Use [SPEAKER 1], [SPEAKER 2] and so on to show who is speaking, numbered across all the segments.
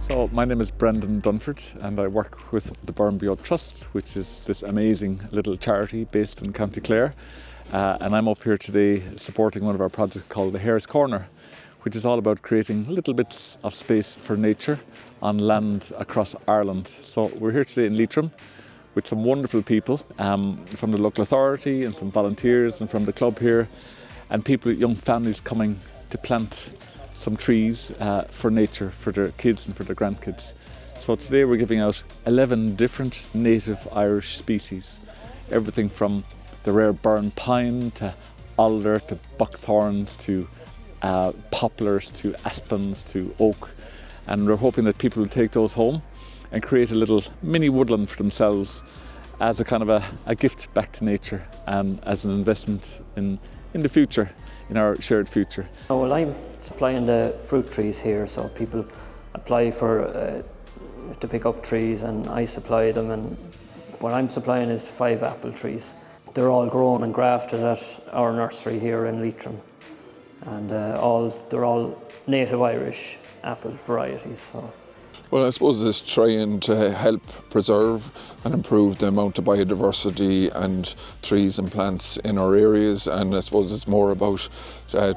[SPEAKER 1] So my name is Brendan Dunford and I work with the Burren Beo Trust, which is this amazing little charity based in County Clare. And I'm up here today supporting one of our projects called the Hare's Corner, which is all about creating little bits of space for nature on land across Ireland. So we're here today in Leitrim with some wonderful people from the local authority and some volunteers and from the club here, and people, young families coming to plant some trees for nature, for their kids and for their grandkids. So today we're giving out 11 different native Irish species, everything from the rare burn pine to alder to buckthorns to poplars to aspens to oak, and we're hoping that people will take those home and create a little mini woodland for themselves as a kind of a gift back to nature and as an investment in the future, in our shared future.
[SPEAKER 2] Oh, well, I'm supplying the fruit trees here, so people apply for to pick up trees and I supply them, and what I'm supplying is 5 apple trees. They're all grown and grafted at our nursery here in Leitrim, and they're all native Irish apple varieties. So.
[SPEAKER 3] Well, I suppose it's trying to help preserve and improve the amount of biodiversity and trees and plants in our areas, and I suppose it's more about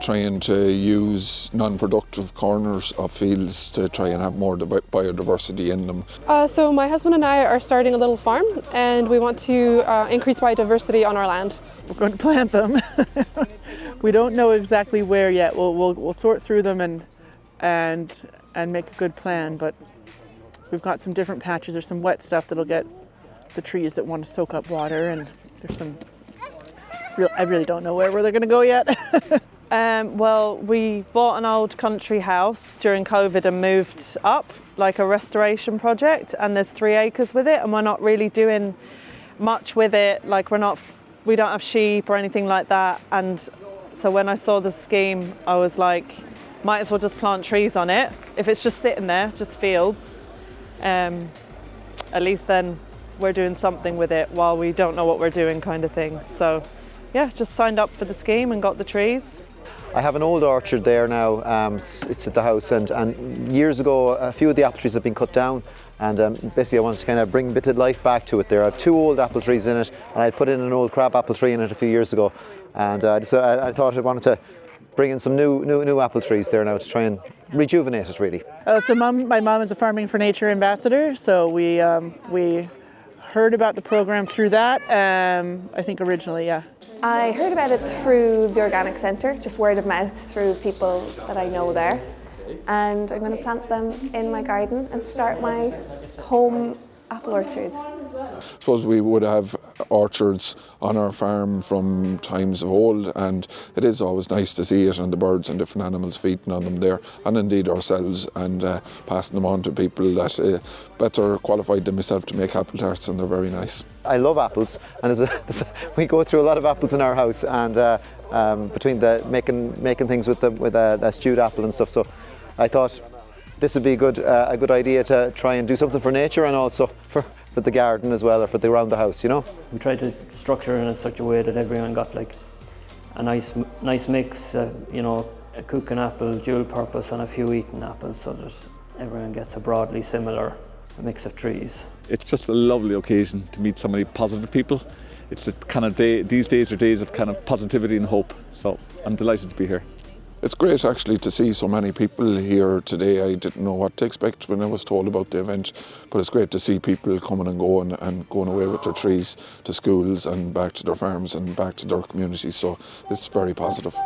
[SPEAKER 3] trying to use non-productive corners of fields to try and have more biodiversity in them.
[SPEAKER 4] So my husband and I are starting a little farm and we want to increase biodiversity on our land.
[SPEAKER 5] We're going to plant them. We don't know exactly where yet. We'll sort through them and make a good plan, but we've got some different patches. There's some wet stuff that'll get the trees that want to soak up water, and there's some I really don't know where they're going to go yet. Well, we bought an old country house during COVID and moved up, like a restoration project, and there's 3 acres with it, and we're not really doing much with it. Like we don't have sheep or anything like that, and so when I saw the scheme, I was like, might as well just plant trees on it. If it's just sitting there, just fields, at least then we're doing something with it while we don't know what we're doing, kind of thing. So yeah, just signed up for the scheme and got the trees.
[SPEAKER 6] I have an old orchard there now, it's at the house, and years ago a few of the apple trees have been cut down, and basically I wanted to kind of bring a bit of life back to it there. I have 2 old apple trees in it, and I put in an old crab apple tree in it a few years ago, and I thought I wanted to bring in some new apple trees there now to try and rejuvenate it, really.
[SPEAKER 5] So my mom is a Farming for Nature ambassador, so we heard about the program through that, I think originally, yeah.
[SPEAKER 4] I heard about it through the Organic Centre, just word of mouth through people that I know there. And I'm going to plant them in my garden and start my home apple orchard.
[SPEAKER 3] I suppose we would have orchards on our farm from times of old, and it is always nice to see it and the birds and different animals feeding on them there, and indeed ourselves, and passing them on to people that better qualified than myself to make apple tarts, and they're very nice.
[SPEAKER 6] I love apples, and we go through a lot of apples in our house, and between making things with a stewed apple and stuff, so I thought this would be a good idea to try and do something for nature and also for the garden as well, or for around the house, you know.
[SPEAKER 2] We tried to structure it in such a way that everyone got like a nice mix, you know, a cooking apple, dual purpose, and a few eating apples, so that everyone gets a broadly similar mix of trees.
[SPEAKER 1] It's just a lovely occasion to meet so many positive people. It's a kind of day, these days are days of kind of positivity and hope, so I'm delighted to be here.
[SPEAKER 3] It's great actually to see so many people here today. I didn't know what to expect when I was told about the event, but it's great to see people coming and going away with their trees to schools and back to their farms and back to their communities, so it's very positive.